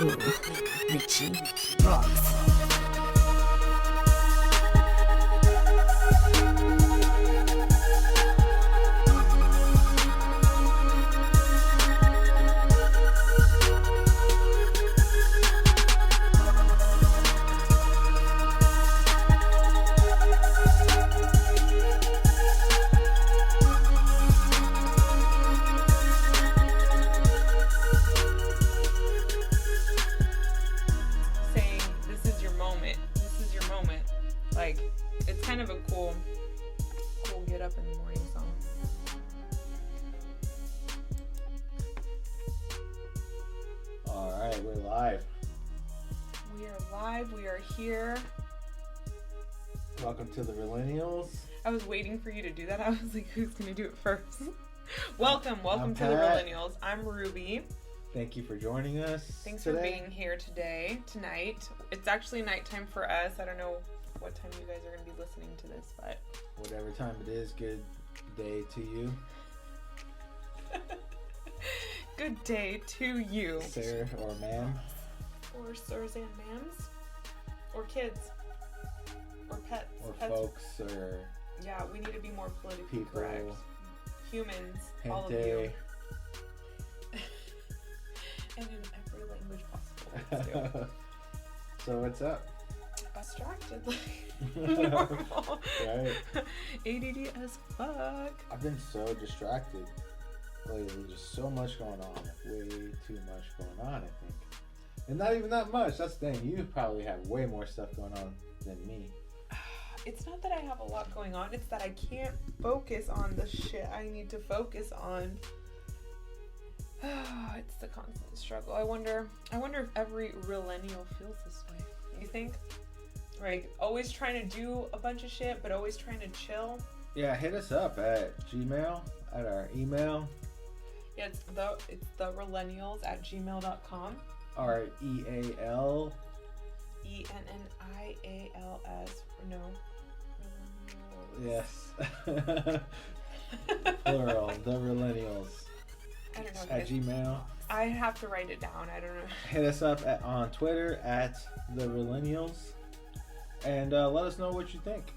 Richie rocks. Welcome to the Realennials. I was waiting for you to do that. I was like, who's going to do it first? Welcome to the Realennials. I'm Ruby. Thank you for joining us. Thanks for being here tonight. It's actually nighttime for us. I don't know what time you guys are going to be listening to this, but whatever time it is, good day to you. Good day to you. Sir or ma'am. Or sirs and ma'ams. Or kids. Or pets. Or folks, or... Yeah, we need to be more politically people, correct. Humans, gente. all of you. And in every language possible, too. So what's up? Distracted like normal. Right? ADD as fuck. I've been so distracted lately. Just so much going on. Way too much going on, I think. And not even that much. That's the thing. You probably have way more stuff going on than me. It's not that I have a lot going on. It's that I can't focus on the shit I need to focus on. It's the constant struggle. I wonder if every Realennial feels this way. You think? Like, always trying to do a bunch of shit, but always trying to chill. Yeah, hit us up at Gmail, at our email. Yeah, it's the Realennials at gmail.com. Our EAL. ENNIALS. No. Yes. Plural. The Realennials. I don't know. At Gmail. I have to write it down. I don't know. Hit us up on Twitter at the Realennials. And let us know what you think.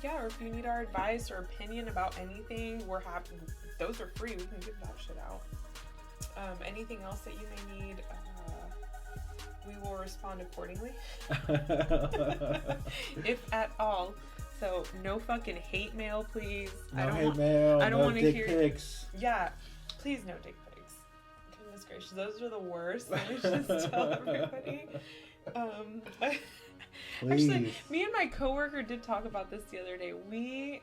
Yeah, or if you need our advice or opinion about anything, we're happy. Those are free. We can give that shit out. Anything else that you may need, we will respond accordingly. If at all. So no fucking hate mail, please. No hate mail. I don't no want to dick hear. pics. Yeah, please no dick pics. Goodness gracious, those are the worst. Let me just tell everybody. Actually, me and my coworker did talk about this the other day. We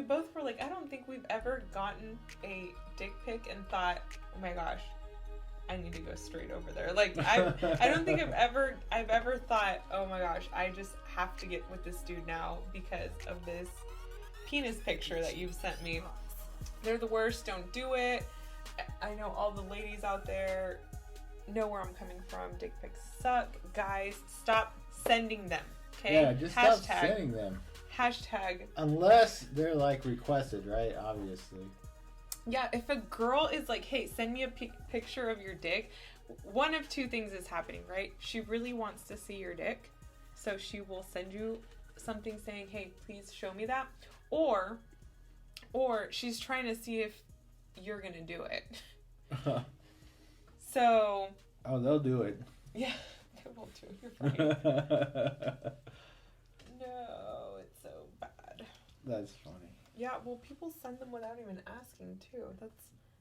both were like, I don't think we've ever gotten a dick pic and thought, oh my gosh, I need to go straight over there. Like, I don't think I've ever thought, oh my gosh, I just have to get with this dude now because of this penis picture that you've sent me. They're the worst. Don't do it. I know all the ladies out there know where I'm coming from. Dick pics suck. Guys, stop sending them. Okay? Yeah, just stop sending them. Hashtag. Unless they're like requested, right? Obviously. Yeah, if a girl is like, hey, send me a picture of your dick, one of two things is happening, right? She really wants to see your dick, so she will send you something saying, hey, please show me that. Or she's trying to see if you're going to do it. So... Oh, they'll do it. Yeah, they will do it. You're right. No, it's so bad. That's funny. Yeah, well, people send them without even asking, too.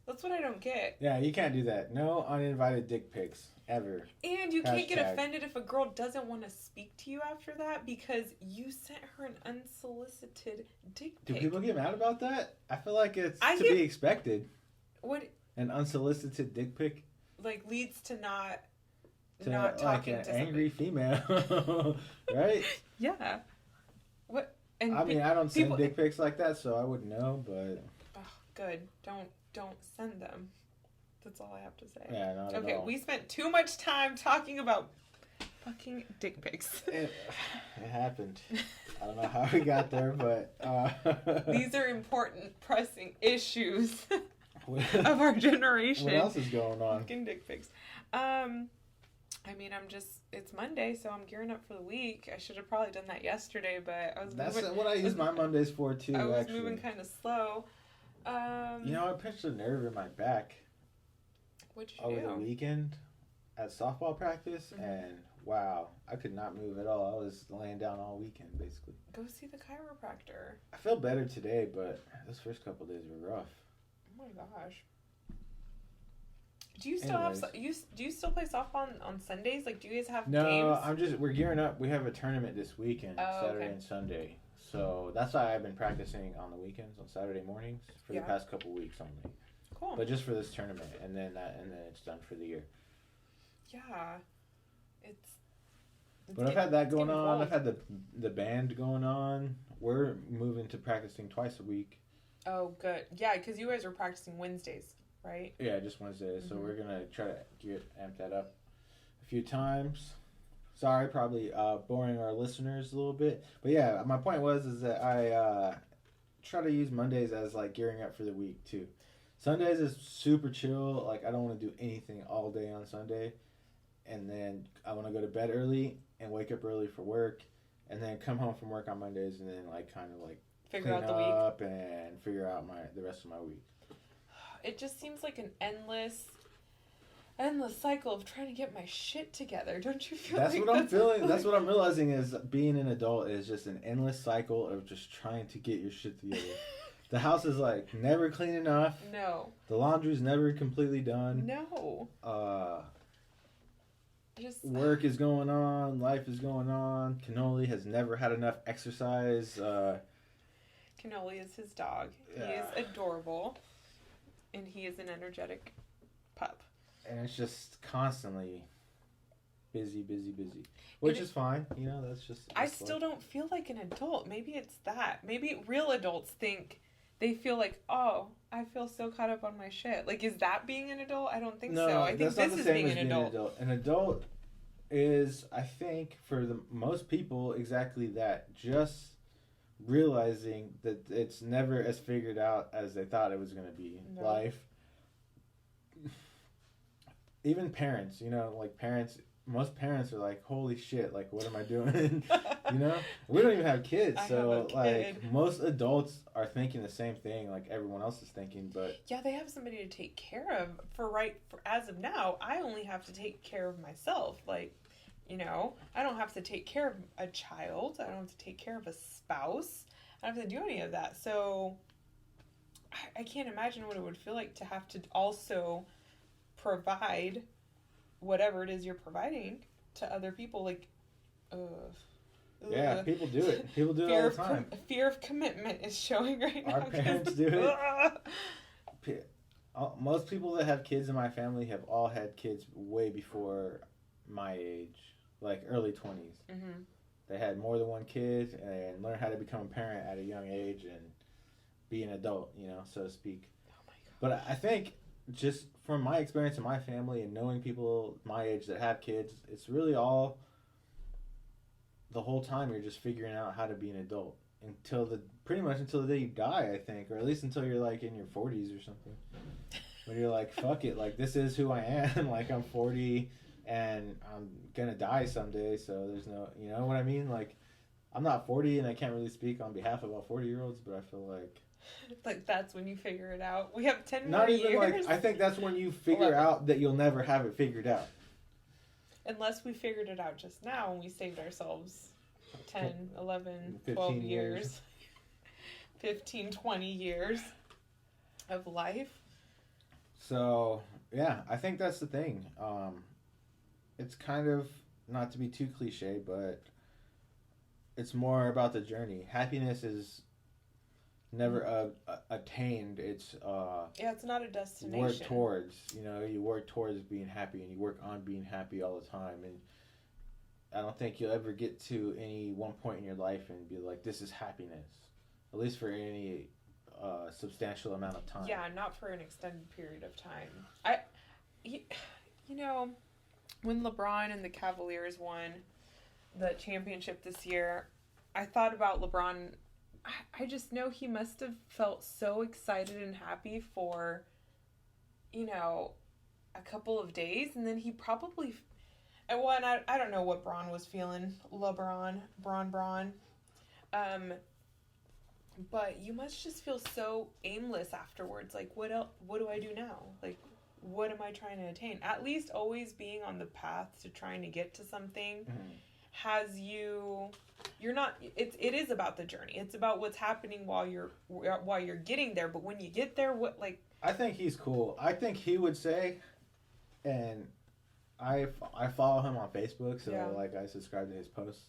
That's what I don't get. Yeah, you can't do that. No uninvited dick pics, ever. And you can't get offended if a girl doesn't want to speak to you after that because you sent her an unsolicited dick pic. Do people get mad about that? I feel like it's be expected. What? An unsolicited dick pic? Like, leads to not like talking an to angry female, right? Yeah. What? And I mean, I don't send dick pics like that, so I wouldn't know, but... Oh, good. Don't send them. That's all I have to say. Yeah, not at all. Okay, we spent too much time talking about fucking dick pics. It happened. I don't know how we got there, but... These are important, pressing issues. of our generation. What else is going on? Fucking dick pics. I mean, it's Monday, so I'm gearing up for the week. I should have probably done that yesterday, but That's what I use my Mondays for, too, I was moving kind of slow. I pinched a nerve in my back. What'd you over do? the weekend at softball practice, and wow, I could not move at all. I was laying down all weekend, basically. Go see the chiropractor. I feel better today, but those first couple of days were rough. Oh my gosh. Do you still do you still play softball on Sundays? Like, do you guys have games? No, we're gearing up. We have a tournament this weekend, Saturday and Sunday. So that's why I've been practicing on the weekends, on Saturday mornings, for the past couple weeks only. Cool. But just for this tournament, and then it's done for the year. Yeah. But I've had that going on. I've had the band going on. We're moving to practicing twice a week. Oh, good. Yeah, because you guys were practicing Wednesdays, right? Yeah, just Wednesdays. So we're going to try to amp that up a few times. Sorry, probably boring our listeners a little bit. But yeah, my point is that I try to use Mondays as like gearing up for the week too. Sundays is super chill. Like, I don't want to do anything all day on Sunday. And then I want to go to bed early and wake up early for work. And then come home from work on Mondays and then like kind of like figure out the week and figure out the rest of my week. It just seems like an endless cycle of trying to get my shit together. Don't you feel that's like what I'm feeling? That's what I'm realizing is being an adult is just an endless cycle of just trying to get your shit together. The house is like never clean enough. No. The laundry's never completely done. No. Work is going on. Life is going on. Cannoli has never had enough exercise. Cannoli is his dog. He is adorable. And he is an energetic pup. And it's just constantly busy. Which is fine. That's just... I still don't feel like an adult. Maybe it's that. Maybe real adults think... They feel like, oh, I feel so caught up on my shit. Like, is that being an adult? I don't think so. I think this is being an adult. An adult is, I think, for the most people, exactly that. Just realizing that it's never as figured out as they thought it was going to be. No. Life. Even parents, most parents are like, holy shit, like, what am I doing? We don't even have kids. So, most adults are thinking the same thing like everyone else is thinking, but... Yeah, they have somebody to take care of. As of now, I only have to take care of myself. Like, I don't have to take care of a child. I don't have to take care of a spouse. I don't have to do any of that. So, I can't imagine what it would feel like to have to also provide whatever it is you're providing to other people. Like, yeah, people do it. People do it all the time. Fear of commitment is showing right now. Our parents do it. Most people that have kids in my family have all had kids way before my age, like early 20s. Mm-hmm. They had more than one kid and learned how to become a parent at a young age and be an adult, so to speak. Oh my God. But I think just from my experience in my family and knowing people my age that have kids, it's really all... The whole time you're just figuring out how to be an adult pretty much until the day you die, I think, or at least until you're like in your 40s or something. When you're like, fuck it, like this is who I am. Like I'm 40 and I'm gonna die someday, so there's no, you know what I mean? Like I'm not 40 and I can't really speak on behalf of all 40-year-olds, but I feel like that's when you figure it out. We have 10 not more even years. Like I think that's when you figure out that you'll never have it figured out. Unless we figured it out just now and we saved ourselves 10, 11, 12 years. 15, 20 years of life. So, yeah, I think that's the thing. It's kind of, not to be too cliche, but it's more about the journey. Happiness is never attained. It's it's not a destination. Work towards, you work towards being happy and you work on being happy all the time. And I don't think you'll ever get to any one point in your life and be like, this is happiness, at least for any substantial amount of time. Yeah, not for an extended period of time. When LeBron and the Cavaliers won the championship this year, I thought about LeBron. I just know he must have felt so excited and happy for a couple of days, and then he probably, and I don't know what Braun was feeling, Braun. But you must just feel so aimless afterwards. Like, what do I do now? Like, what am I trying to attain? At least always being on the path to trying to get to something has you're not, it is about the journey. It's about what's happening while you're getting there. But when you get there, I think he's cool. I think he would say, and I follow him on Facebook, so I subscribe to his posts.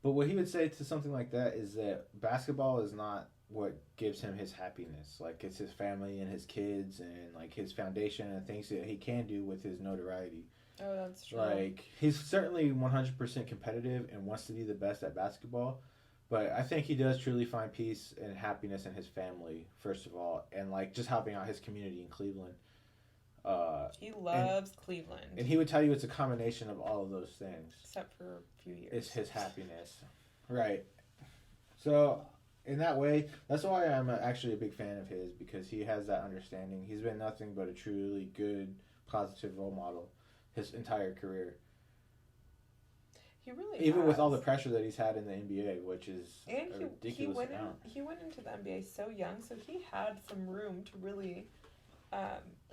But what he would say to something like that is that basketball is not what gives him his happiness. Like, it's his family and his kids and, like, his foundation and things that he can do with his notoriety. Oh, that's true. Like, he's certainly 100% competitive and wants to be the best at basketball. But I think he does truly find peace and happiness in his family, first of all. And, like, just helping out his community in Cleveland. He loves Cleveland. And he would tell you it's a combination of all of those things. Except for a few years. It's his happiness. Right. So, in that way, that's why I'm actually a big fan of his, because he has that understanding. He's been nothing but a truly good, positive role model his entire career. He really Even has. with all the pressure that he's had in the NBA, which is a ridiculous amount. He went into the NBA so young, so he had some room to really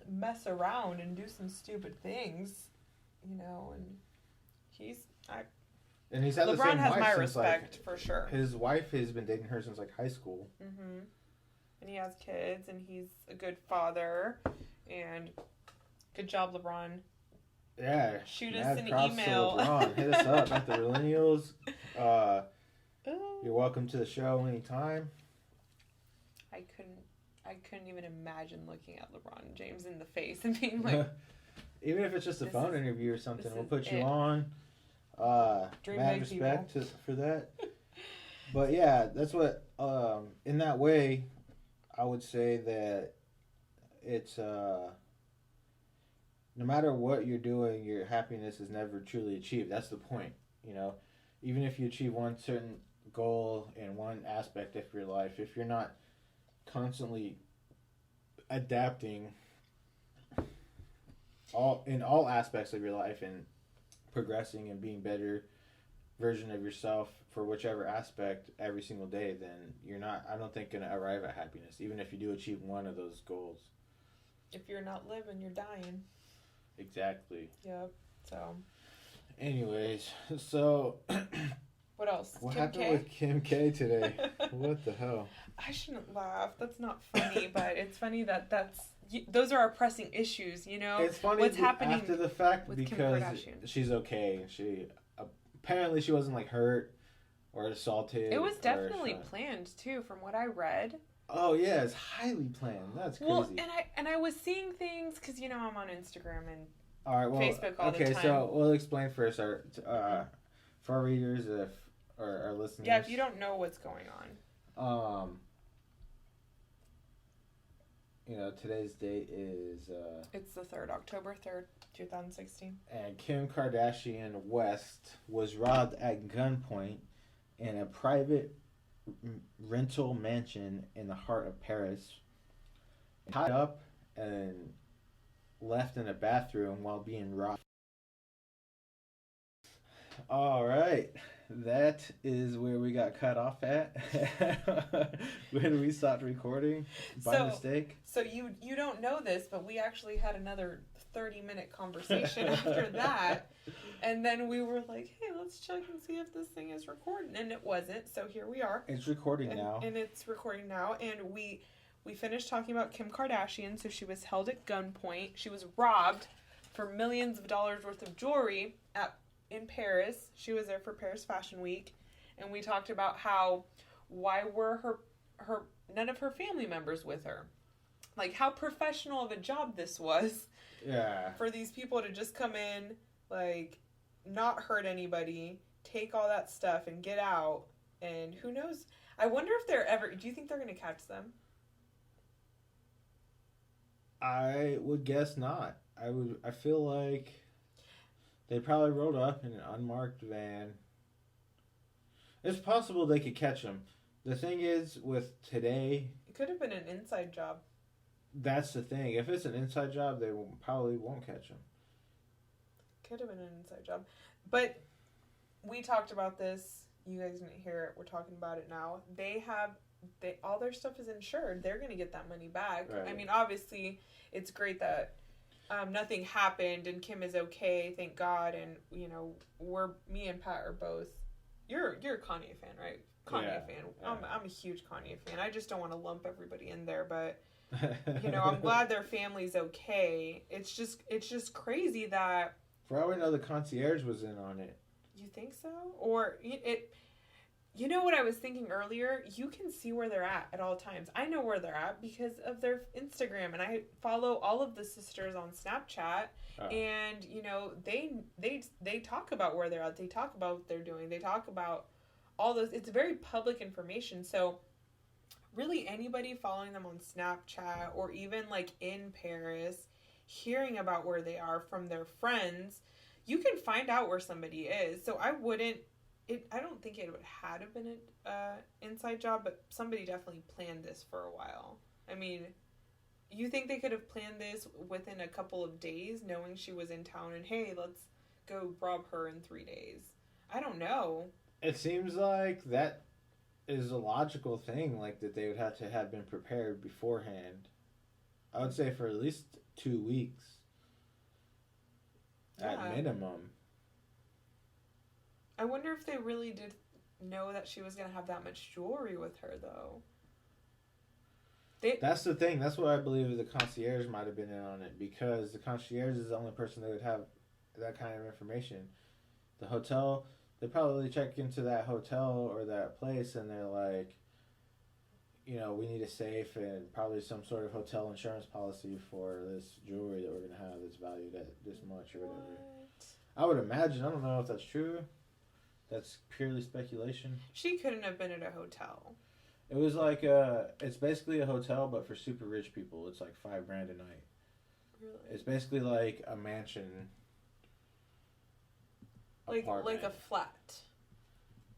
mess around and do some stupid things, and he's had LeBron the same has wife my since, respect for sure. His wife has been dating her since high school. Mm-hmm. And he has kids, and he's a good father, and good job, LeBron. Yeah. Shoot us an email. Hit us up at the Realennials. You're welcome to the show anytime. I couldn't even imagine looking at LeBron James in the face and being like... Even if it's just a phone interview or something, we'll put you on. Dream mad respect for that. But yeah, that's what... in that way, I would say that it's... no matter what you're doing, your happiness is never truly achieved. That's the point, Even if you achieve one certain goal in one aspect of your life, if you're not constantly adapting in all aspects of your life and progressing and being better version of yourself for whichever aspect every single day, then you're not, I don't think, going to arrive at happiness, even if you do achieve one of those goals. If you're not living, you're dying. Exactly. Yep. So. Anyways, so. What else? What Kim happened K? with Kim K today? What the hell? I shouldn't laugh. That's not funny, but it's funny those are our pressing issues, It's funny what's happening after the fact with because Kim she's okay. She apparently she wasn't hurt or assaulted. It was definitely planned too, from what I read. Oh yeah, it's highly planned. That's crazy. Well, and I was seeing things because I'm on Instagram and Facebook all the time. Okay, so we'll explain first for our readers or our listeners. Yeah, if you don't know what's going on. Today's date is... it's the 3rd, October 3rd, 2016. And Kim Kardashian West was robbed at gunpoint in a private rental mansion in the heart of Paris. Tied up and left in a bathroom while being robbed. All right. That is where we got cut off at when we stopped recording by mistake. So you don't know this, but we actually had another 30-minute conversation after that. And then we were like, hey, let's check and see if this thing is recording. And it wasn't, so here we are. It's recording now. And it's recording now. And we finished talking about Kim Kardashian. So she was held at gunpoint. She was robbed for millions of dollars worth of jewelry in Paris. She was there for Paris Fashion Week, and we talked about why were her none of her family members with her, like how professional of a job this was. Yeah. For these people to just come in, like, not hurt anybody, take all that stuff and get out, and who knows? I wonder if do you think they're going to catch them? I would guess not. I feel like they probably rolled up in an unmarked van. It's possible they could catch them. The thing is, with today... It could have been an inside job. That's the thing. If it's an inside job, they probably won't catch him. Could have been an inside job. But we talked about this. You guys didn't hear it. We're talking about it now. All their stuff is insured. They're going to get that money back. Right. I mean, obviously, it's great that nothing happened and Kim is okay, thank God. And, you know, me and Pat are both. You're a Kanye fan, right? Kanye fan. Yeah. I'm a huge Kanye fan. I just don't want to lump everybody in there, but you know, I'm glad their family's okay. It's just crazy that. For all we know, the concierge was in on it. You think so? Or it. You know what I was thinking earlier? You can see where they're at all times. I know where they're at because of their Instagram, and I follow all of the sisters on Snapchat. Oh. And you know, they talk about where they're at. They talk about what they're doing. They talk about all those. It's very public information. So really, anybody following them on Snapchat or even like in Paris, hearing about where they are from their friends, you can find out where somebody is. So I don't think it would have been an inside job, but somebody definitely planned this for a while. I mean, you think they could have planned this within a couple of days, knowing she was in town and, hey, let's go rob her in 3 days? I don't know. It seems like that is a logical thing, like that they would have to have been prepared beforehand. I would say for at least 2 weeks. Yeah. At minimum. I wonder if they really did know that she was going to have that much jewelry with her, though. That's the thing. That's what I believe the concierge might have been in on it, because the concierge is the only person that would have that kind of information. The hotel, they probably check into that hotel or that place and they're like, you know, we need a safe and probably some sort of hotel insurance policy for this jewelry that we're going to have that's valued at this much or whatever. I would imagine. I don't know if that's true. That's purely speculation. She couldn't have been at a hotel. It was like it's basically a hotel, but for super rich people. It's like $5,000 a night. Really? It's basically like a mansion. Like a flat.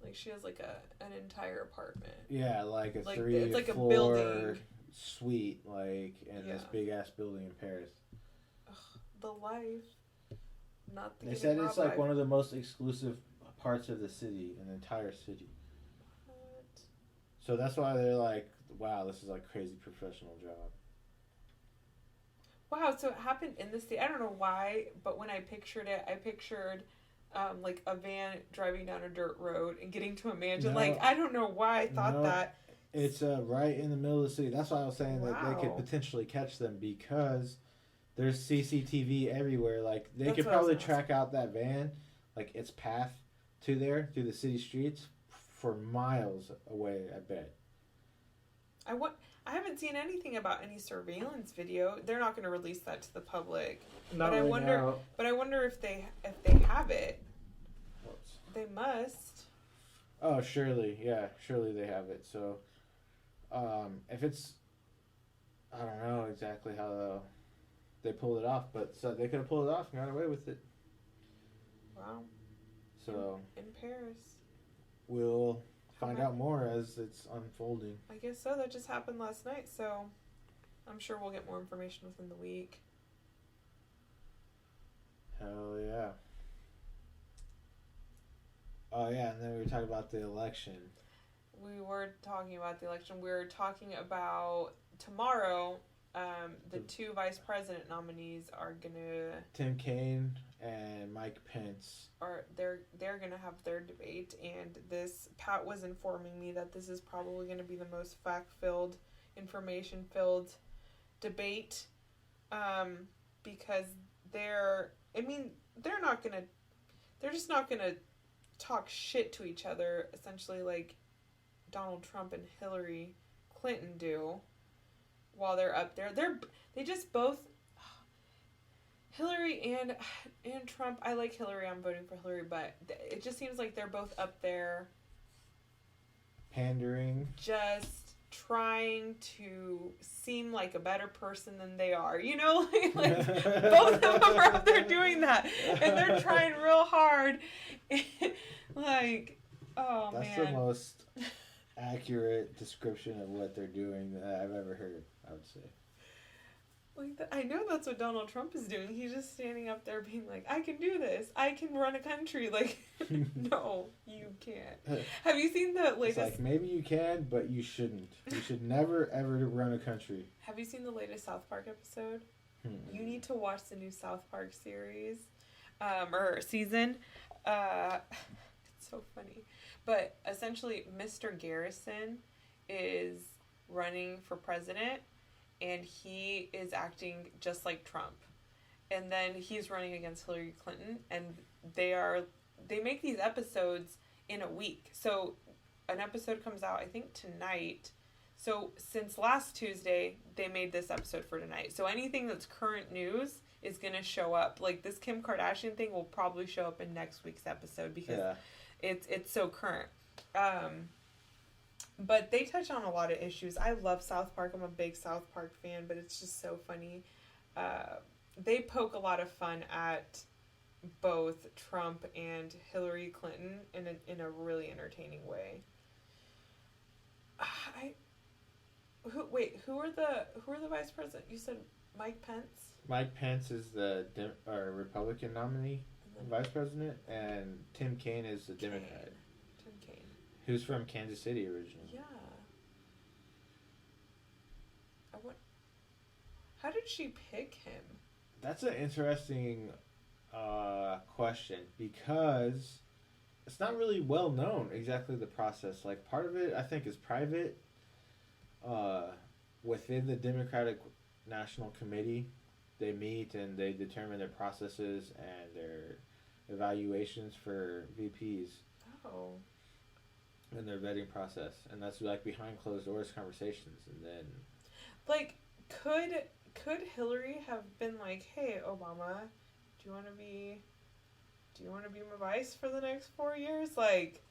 Like she has like an entire apartment. Yeah, like a like 3-floor it's like a building suite, like in this big ass building in Paris. Ugh, the life. Not the. They said it's like one of the most exclusive parts of the city, an entire city. What? So that's why they're like, wow, this is like crazy professional job. Wow, so it happened in the city. I don't know why, but when I pictured it, I pictured like a van driving down a dirt road and getting to a mansion. No, like, I don't know why I thought that. It's right in the middle of the city. That's why I was saying that they could potentially catch them, because there's CCTV everywhere. Like, they could probably track out that van, like its path to there, through the city streets, for miles away, I bet. I haven't seen anything about any surveillance video. They're not going to release that to the public. Not but right now. But I wonder if they have it. Whoops. They must. Oh, surely. Yeah, surely they have it. So, if it's, I don't know exactly how they pulled it off, but so they could have pulled it off and got away with it. Wow. So in Paris. We'll find out more as it's unfolding. I guess so. That just happened last night, so I'm sure we'll get more information within the week. Hell yeah. Oh yeah, and then we were talking about the election. We were talking about the election. We were talking about tomorrow. The two vice president nominees are gonna. Tim Kaine and Mike Pence. They're gonna have their debate, and Pat was informing me that this is probably gonna be the most fact-filled, information-filled debate, because they're just not gonna talk shit to each other, essentially like Donald Trump and Hillary Clinton do. While they're up there, they just both. Hillary and Trump. I like Hillary. I'm voting for Hillary, but it just seems like they're both up there. Pandering. Just trying to seem like a better person than they are. You know, like both of them are up there doing that, and they're trying real hard. Like, oh man. That's the most accurate description of what they're doing that I've ever heard, I would say. Like, I know that's what Donald Trump is doing. He's just standing up there being like, I can do this. I can run a country. Like, no, you can't. Have you seen the latest... It's like, maybe you can, but you shouldn't. You should never, ever run a country. Have you seen the latest South Park episode? You need to watch the new South Park series. Or season. It's so funny. But essentially, Mr. Garrison is running for president, and he is acting just like Trump. And then he's running against Hillary Clinton, and they make these episodes in a week. So an episode comes out, I think, tonight. So since last Tuesday, they made this episode for tonight. So anything that's current news is going to show up. Like, this Kim Kardashian thing will probably show up in next week's episode because it's so current. But they touch on a lot of issues. I love South Park. I'm a big South Park fan, but it's just so funny. They poke a lot of fun at both Trump and Hillary Clinton in a really entertaining way. Who are the vice president? You said Mike Pence? Mike Pence is the Republican nominee, vice president, and Tim Kaine is the Democrat. Tim Kaine. Who's from Kansas City originally. Yeah. How did she pick him? That's an interesting question, because it's not really well known exactly the process. Like, part of it, I think, is private. Within the Democratic National Committee, they meet and they determine their processes and their evaluations for VPs. Oh. And their vetting process, and that's like behind closed doors conversations. And then, like, could Hillary have been like, "Hey, Obama, do you want to be my vice for the next 4 years?" Like,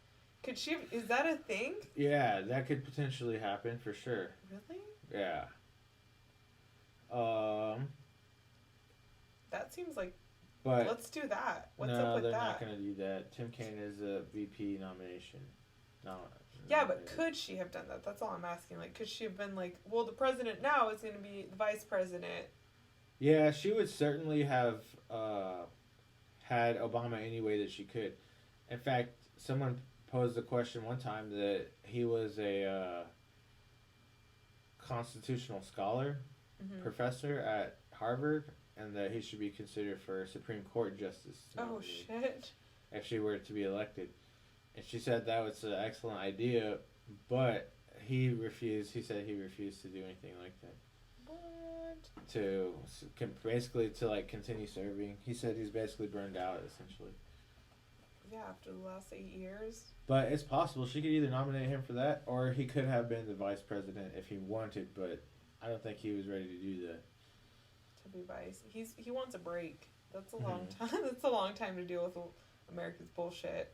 could she? Is that a thing? Yeah, that could potentially happen for sure. Really? Yeah. That seems like. But let's do that. What's no, up with they're that? not going to do that. Tim Kaine is a VP nomination. No. Yeah, but could she have done that? That's all I'm asking. Like, could she have been like, well, the president now is going to be the vice president? Yeah, she would certainly have had Obama any way that she could. In fact, someone posed the question one time that he was a constitutional scholar, professor at Harvard, and that he should be considered for Supreme Court justice. Oh, shit. If she were to be elected. And she said that was an excellent idea, but he refused. He said he refused to do anything like that. What? Basically to like continue serving. He said he's basically burned out, essentially. Yeah, after the last 8 years. But it's possible she could either nominate him for that, or he could have been the vice president if he wanted. But I don't think he was ready to do that. To be vice, he wants a break. That's a long time. That's a long time to deal with America's bullshit.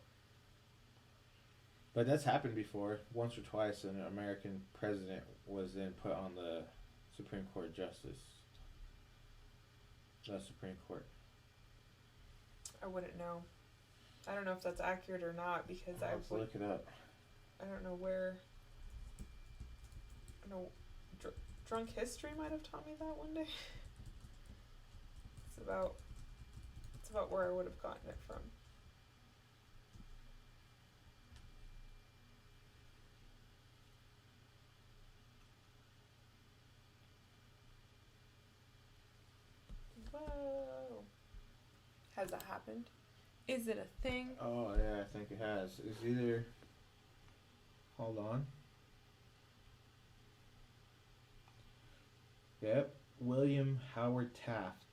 But that's happened before. Once or twice, an American president was then put on the Supreme Court justice. The Supreme Court. I wouldn't know. I don't know if that's accurate or not, because Let's look it up. I don't know where. I know Drunk History might have taught me that one day. It's about where I would have gotten it from. Whoa. Has that happened? Is it a thing? Oh, yeah, I think it has. It's either... Hold on. Yep. William Howard Taft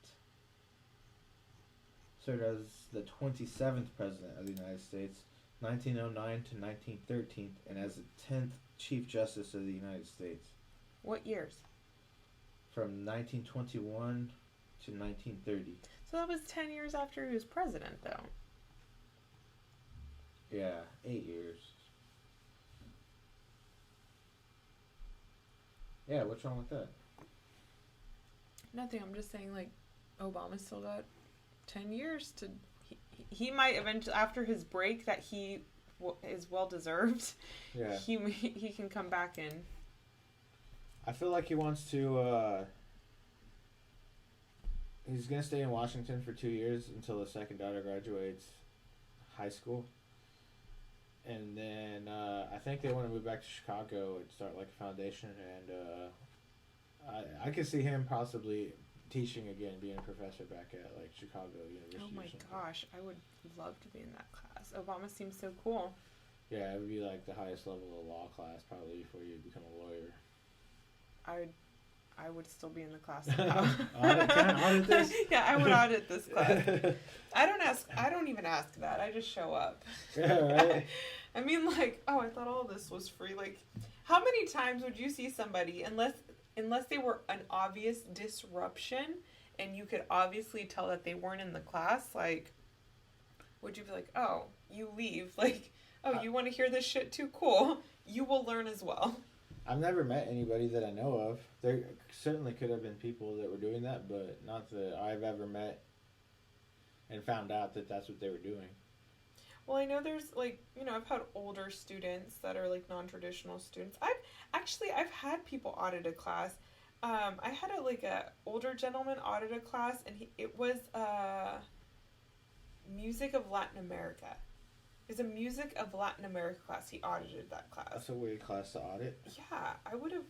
served as the 27th President of the United States, 1909 to 1913, and as the 10th Chief Justice of the United States. What years? From 1921 to 1930. So that was 10 years after he was president, though. Yeah, 8 years. Yeah, what's wrong with that? Nothing. I'm just saying, like, Obama still got 10 years to... He might eventually, after his break that he is well-deserved, yeah, he can come back in. I feel like he wants to he's gonna stay in Washington for 2 years until the second daughter graduates high school, and then I think they want to move back to Chicago and start like a foundation. And I could see him possibly teaching again, being a professor back at like Chicago University. Oh my gosh, I would love to be in that class. Obama seems so cool. Yeah, it would be like the highest level of law class probably before you become a lawyer. I would still be in the class somehow. Can I audit this? Yeah, I would audit this class. I don't even ask that. I just show up. Yeah, right. I mean, like, oh, I thought all this was free. Like, how many times would you see somebody, unless they were an obvious disruption and you could obviously tell that they weren't in the class, like, would you be like, oh, you leave? Like, oh, you want to hear this shit too? Cool. You will learn as well. I've never met anybody that I know of. There certainly could have been people that were doing that, but not that I've ever met and found out that that's what they were doing. Well, I know there's, like, you know, I've had older students that are, like, non-traditional students. I've had people audit a class. I had a older gentleman audit a class, and it was music of Latin America. It was a music of Latin America class. He audited that class. That's a weird class to audit. Yeah, I would have,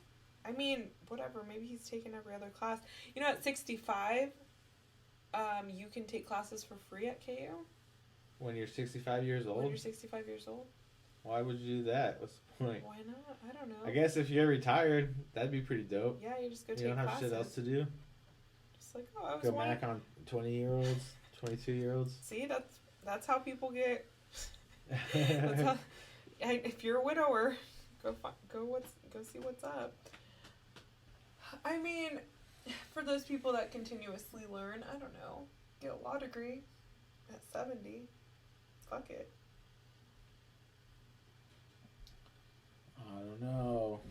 I mean, whatever. Maybe he's taken every other class. You know, at 65, you can take classes for free at KU. When you're 65 years old? When you're 65 years old. Why would you do that? What's the point? Why not? I don't know. I guess if you're retired, that'd be pretty dope. Yeah, you just go you take classes. don't have shit else to do. Just like, oh, I was go back on 20-year-olds, 22-year-olds. See, that's how people get. That's how, if you're a widower, go see what's up. I mean, for those people that continuously learn, I don't know, get a law degree at 70. Fuck it. I don't know.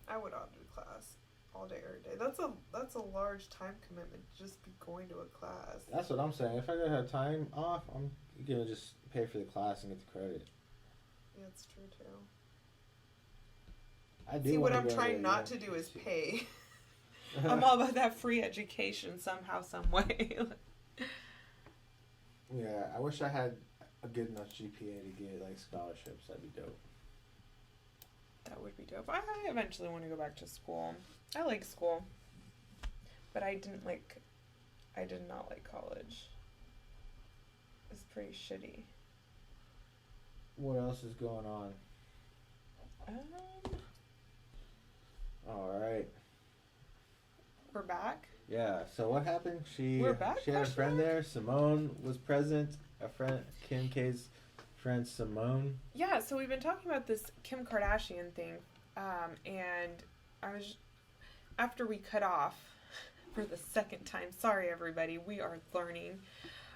I would audit a class all day, every day. That's a large time commitment to just be going to a class. That's what I'm saying. If I don't have time off, I'm gonna just pay for the class and get the credit. Yeah, it's true too. I do. See, what I'm trying not to do is pay. I'm all about that free education somehow, some way. Yeah, I wish I had a good enough GPA to get like scholarships. That'd be dope. That would be dope. I eventually want to go back to school. I like school, but I did not like college. It's pretty shitty. What else is going on? All right. We're back? Yeah, so what happened? We're back, she had a friend there. Simone was present. A friend, Kim K's friend Simone. Yeah, so we've been talking about this Kim Kardashian thing, and I was, after we cut off for the second time, sorry everybody, we are learning,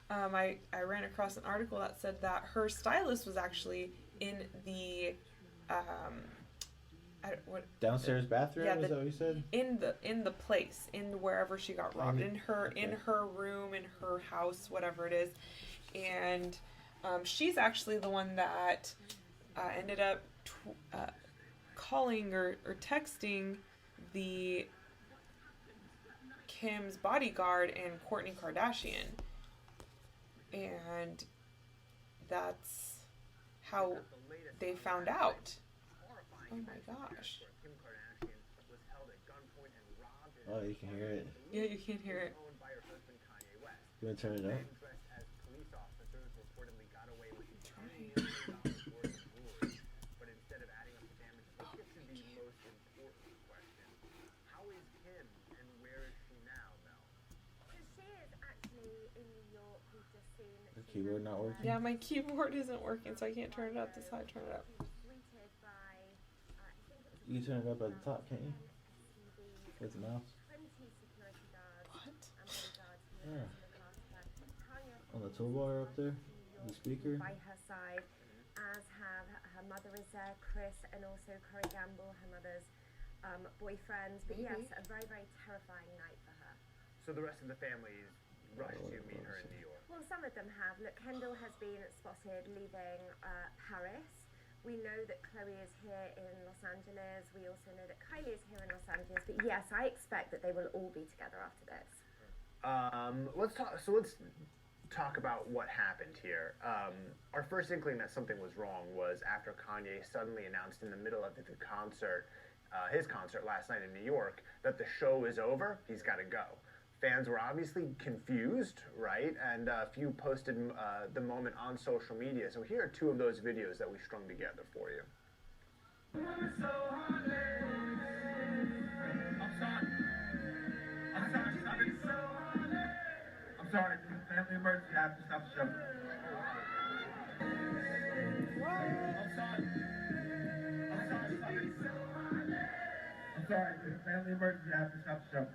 I ran across an article that said that her stylist was actually in the downstairs bathroom. Yeah, is that what you said? In the place, in wherever she got robbed, in her room, in her house, whatever it is, and she's actually the one that ended up calling or texting the Kim's bodyguard and Kourtney Kardashian, and that's how they found out. Oh my gosh. Oh, you can hear it. Yeah, you can hear it. You want to turn it up? The keyboard not working? Yeah, my keyboard isn't working, so I can't turn it up. This is how I turn it up. You can turn it up at the top, can't you? With the mouse. What? Yeah. On the toolbar up there, the speaker. By her side, as have her mother is there, Chris, and also Corey Gamble, her mother's boyfriend. But yes, a very, very terrifying night for her. So the rest of the family rushed to meet her in New York? Well, some of them have. Look, Kendall has been spotted leaving Paris. We know that Khloe is here in Los Angeles. We also know that Kylie is here in Los Angeles. But yes, I expect that they will all be together after this. Let's talk about what happened here. Our first inkling that something was wrong was after Kanye suddenly announced in the middle of the concert, his concert last night in New York, that the show is over. He's got to go. Fans were obviously confused, right? And a few posted the moment on social media. So here are two of those videos that we strung together for you. I'm sorry, this is a family emergency. I have to stop the show. I'm sorry, this is a family emergency. I have to stop the show.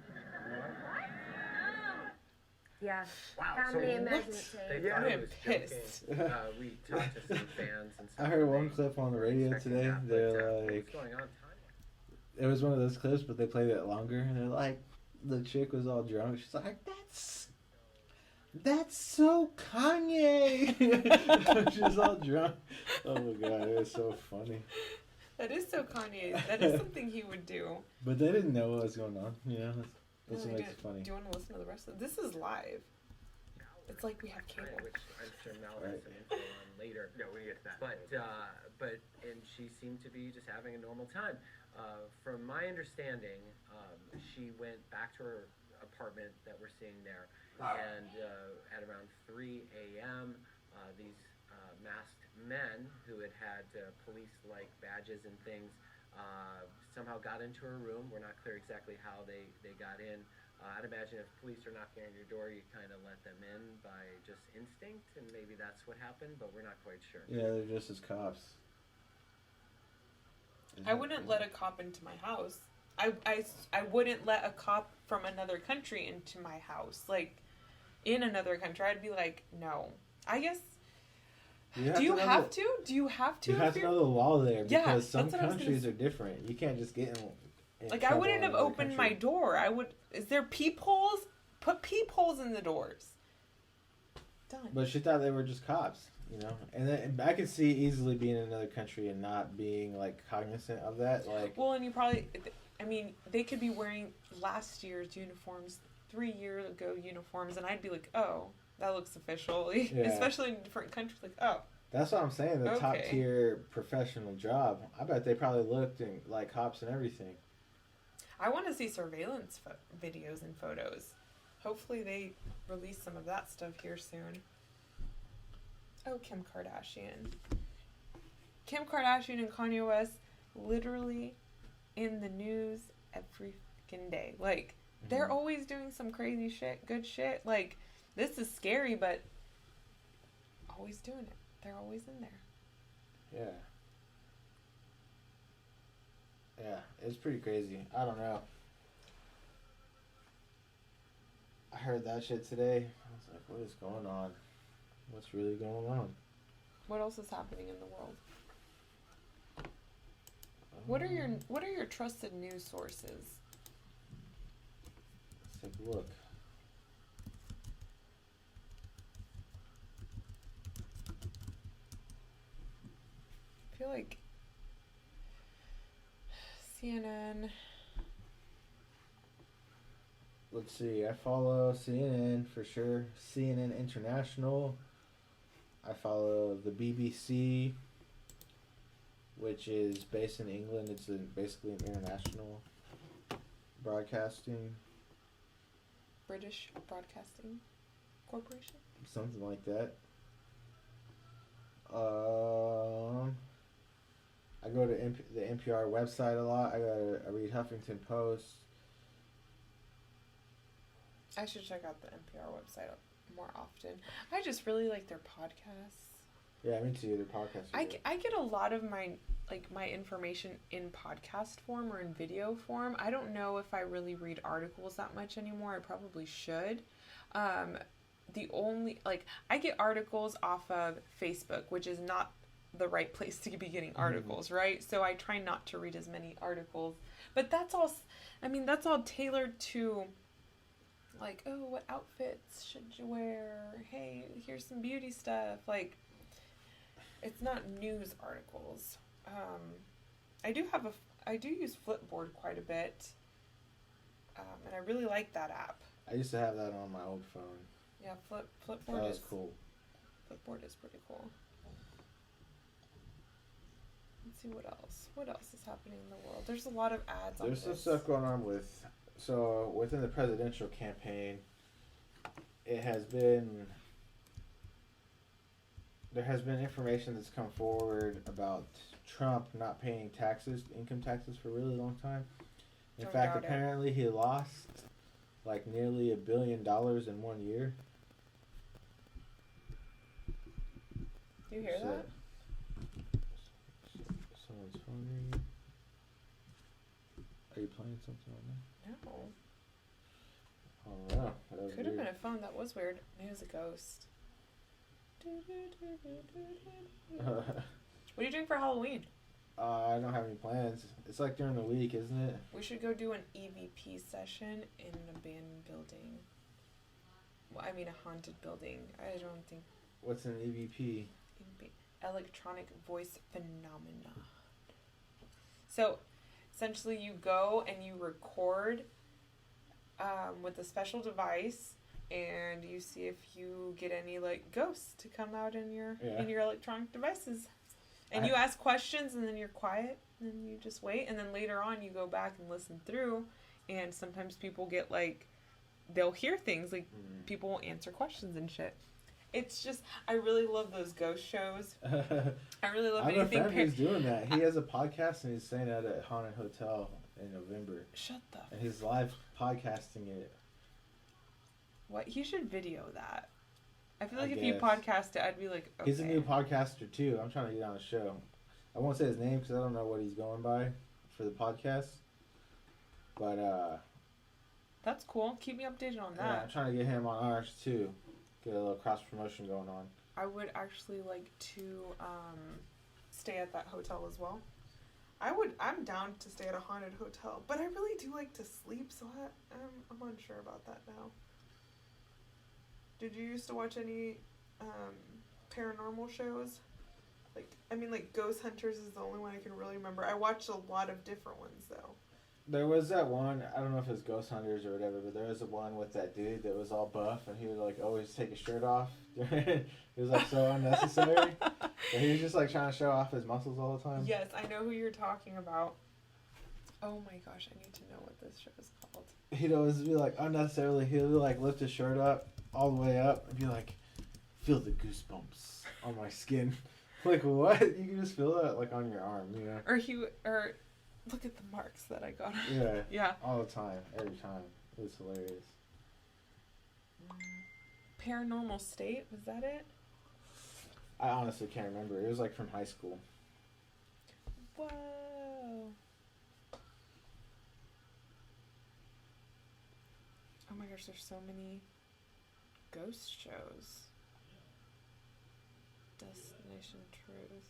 Yeah. Wow. Family emergency. They I thought he am was pissed. joking. We talked to some fans and stuff. I heard one They clip on the were radio expecting today. that, They're but, like, what's going on, Tanya? it was one of those clips, but they played it longer, and they're like, the chick was all drunk. She's like, that's so Kanye. She's all drunk. Oh my god, it was so funny. That is so Kanye. That is something he would do. But they didn't know what was going on. You know, that's No, what they makes it didn't. funny. Do you want to listen to the rest of this? Is live. It's like we have cable. Which I'm sure Mel has some info on later. Yeah, we get to that. And she seemed to be just having a normal time. From my understanding, she went back to her apartment that we're seeing there, and at around 3 a.m., these masked men who had police-like badges and things somehow got into her room. We're not clear exactly how they got in. I'd imagine if police are knocking on your door, you kind of let them in by just instinct, and maybe that's what happened, but we're not quite sure. Yeah, they're just as cops. I wouldn't let a cop into my house. I wouldn't let a cop from another country into my house. Like, in another country, I'd be like, no. I guess. Do you have to? Do you have to? You have to know the law there, Yeah, because some that's what I was countries gonna are different. You can't just get in Like, I trouble wouldn't in have another opened my country. door. I would. Is there peepholes? Put peepholes in the doors. Done. But she thought they were just cops, you know. And then I could see easily being in another country and not being like cognizant of that. Like, Well, and you probably. I mean, they could be wearing last year's uniforms, 3 years ago uniforms, and I'd be like, oh, that looks official. Yeah. Especially in different countries, like, oh. that's what I'm saying. The top Okay. tier professional job. I bet they probably looked and like cops and everything. I want to see surveillance videos and photos. Hopefully they release some of that stuff here soon. Oh, Kim Kardashian. Kim Kardashian and Kanye West literally in the news every freaking day. Like, they're always doing some crazy shit, good shit. Like, this is scary, but always doing it. They're always in there. Yeah. Yeah, it's pretty crazy. I don't know. I heard that shit today. I was like, what is going on? What's really going on? What else is happening in the world? What are your trusted news sources? Let's take a look. I feel like CNN. Let's see. I follow CNN for sure. CNN International. I follow the BBC, which is based in England. It's basically an international broadcasting. British Broadcasting Corporation. Something like that. I go to the NPR website a lot. I read Huffington Post. I should check out the NPR website more often. I just really like their podcasts. Yeah, me too. Their podcasts. I get a lot of my information in podcast form or in video form. I don't know if I really read articles that much anymore. I probably should. The only I get articles off of Facebook, which is not the right place to be getting articles, right? So I try not to read as many articles. But that's all. I mean, that's all tailored to. Like, oh, what outfits should you wear? Hey, here's some beauty stuff. Like, it's not news articles. I do use Flipboard quite a bit, and I really like that app. I used to have that on my old phone. Yeah, That Flipboard was is cool. Flipboard is pretty cool. Let's see what else. What else is happening in the world? There's a lot of ads on There's some this. stuff going on within the presidential campaign. There has been information that's come forward about Trump not paying income taxes for a really long time. In Don't fact, doubt it. apparently he lost like nearly $1 billion in 1 year. Do you hear So- that? Someone's phone ringing. Are you playing something right No. now? I don't know. That was Could have weird. been a phone. That was weird. Maybe it was a ghost. What are you doing for Halloween? I don't have any plans. It's like during the week, isn't it? We should go do an EVP session in an abandoned building. Well, I mean a haunted building. I don't think What's an EVP? electronic voice phenomena. So, essentially, you go and you record with a special device, and you see if you get any like ghosts to come out in your electronic devices. And you ask questions, and then you're quiet, and then you just wait, and then later on you go back and listen through, and sometimes people get like, they'll hear things like people will answer questions and shit. It's just, I really love those ghost shows. I really love I have a anything. friend who's doing that. He has a podcast and he's staying at a haunted hotel in November. Shut the. And he's live podcasting it. What? He should video that. I feel I like if you guess. podcast it, I'd be like, okay. He's a new podcaster too. I'm trying to get on the show. I won't say his name because I don't know what he's going by for the podcast. But That's cool. Keep me updated on yeah, that. I'm trying to get him on ours too. Get a little cross promotion going on. I would actually like to stay at that hotel as well. I'm down to stay at a haunted hotel, but I really do like to sleep, so I'm unsure about that now. Did you used to watch any paranormal shows? Like Ghost Hunters is the only one I can really remember. I watched a lot of different ones though. There was that one, I don't know if it's Ghost Hunters or whatever, but there was the one with that dude that was all buff and he would like always take his shirt off. It was like so unnecessary. And he was just like trying to show off his muscles all the time. Yes, I know who you're talking about. Oh my gosh, I need to know what this show is called. He'd always be like unnecessarily, he'd like lift his shirt up all the way up and be like, feel the goosebumps on my skin. Like what? You can just feel that like on your arm, you know? Or look at the marks that I got. Yeah. Yeah. All the time, every time. It was hilarious. Paranormal State, was that it? I honestly can't remember. It was like from high school. Whoa. Oh my gosh, there's so many ghost shows. Destination Truth.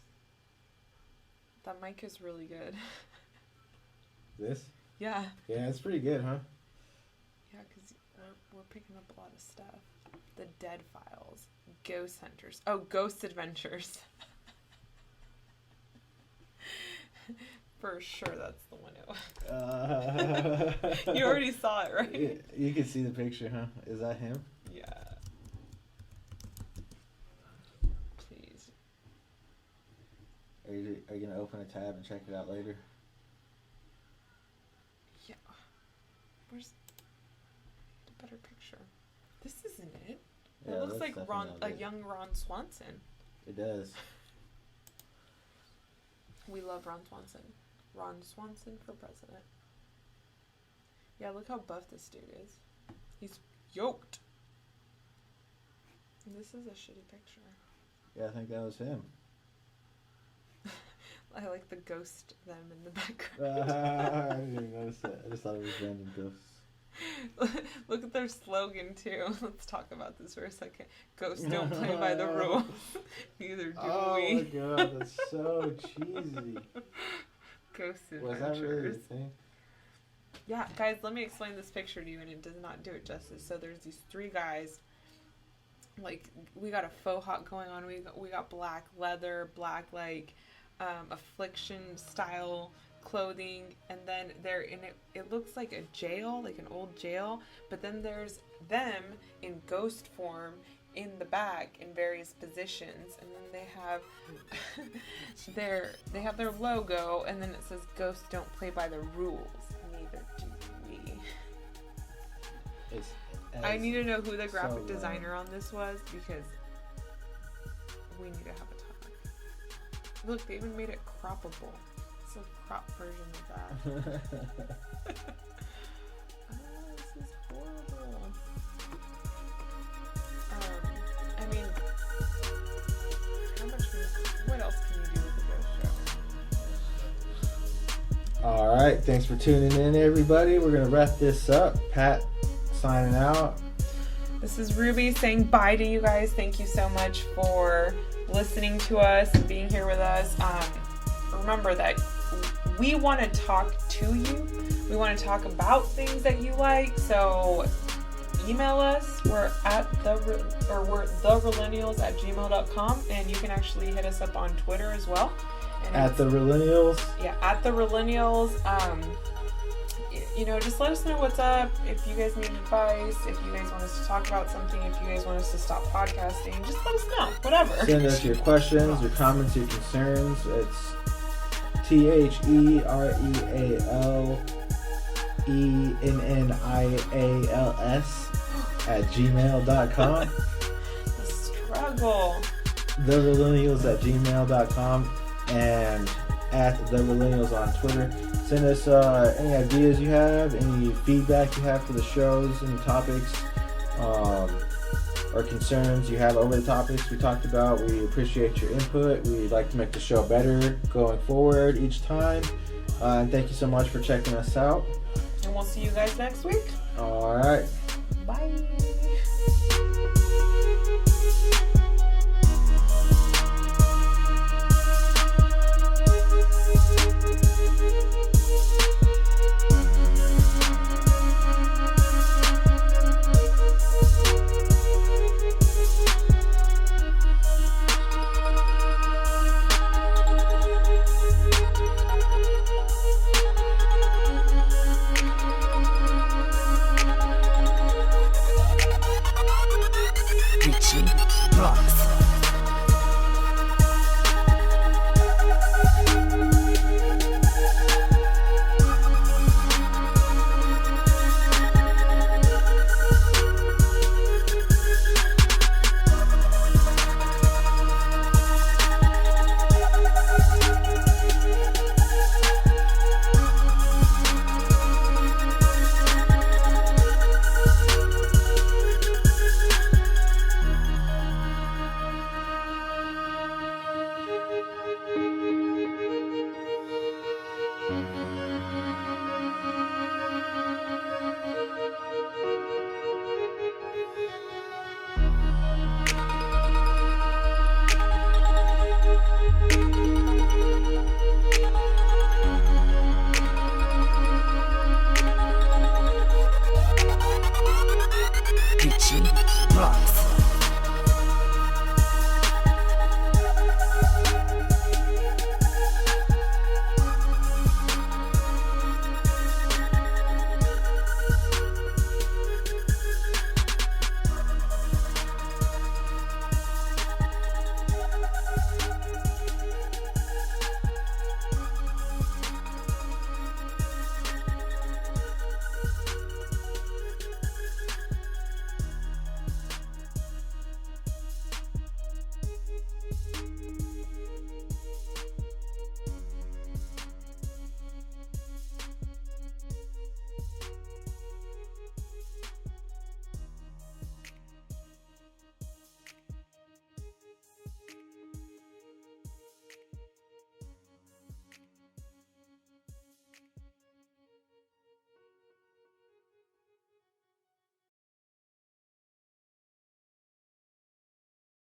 That mic is really good. This? Yeah. Yeah, it's pretty good, huh? Yeah, because we're picking up a lot of stuff. The Dead Files. Ghost Hunters. Oh, Ghost Adventures. For sure, that's the one it was. You already saw it, right? You can see the picture, huh? Is that him? Yeah. Please. Are you going to open a tab and check it out later? Yeah. Where's the better picture? This isn't it. Yeah, It looks that's like definitely not a it. young Ron Swanson. It does. We love Ron Swanson. Ron Swanson for president. Yeah, look how buff this dude is. He's yoked. And this is a shitty picture. Yeah, I think that was him. I like the ghost them in the background. I didn't even notice that. I just thought it was random ghosts. Look at their slogan too. Let's talk about this for a second. Ghosts don't play by the rules. Neither do Oh we. my god, that's so cheesy. Ghost Adventures. Was that really the thing? Yeah, guys, let me explain this picture to you, and it does not do it justice. So there's these three guys. Like, we got a faux hawk going on. We got black leather, black, like, affliction style clothing, and then they're in it. It looks like a jail, like an old jail, but then there's them in ghost form in the back in various positions, and then they have their logo, and then it says "Ghosts don't play by the rules, neither do we." I need to know who the graphic designer on this was, because we need to have a talk. Look, they even made it croppable. It's a crop version of that. This is horrible. I mean, what else can you do with the ghost show? All right, thanks for tuning in, everybody. We're gonna wrap this up. Pat signing out. This is Ruby saying bye to you guys. Thank you so much for listening to us and being here with us. Remember that we want to talk to you. We want to talk about things that you like. So email us. We're therealennials@gmail.com, and you can actually hit us up on Twitter as well. And at the Realennials. Yeah, at the Realennials. Just let us know what's up. If you guys need advice, if you guys want us to talk about something, if you guys want us to stop podcasting, just let us know. Whatever. Send us your questions, your comments, your concerns. It's TheRealennials@gmail.com. The struggle. TheRealennials@gmail.com, and at the Realennials on Twitter. Send us any ideas you have, any feedback you have for the shows, any topics or concerns you have over the topics we talked about. We appreciate your input. We'd like to make the show better going forward each time. And thank you so much for checking us out. And we'll see you guys next week. All right. Bye.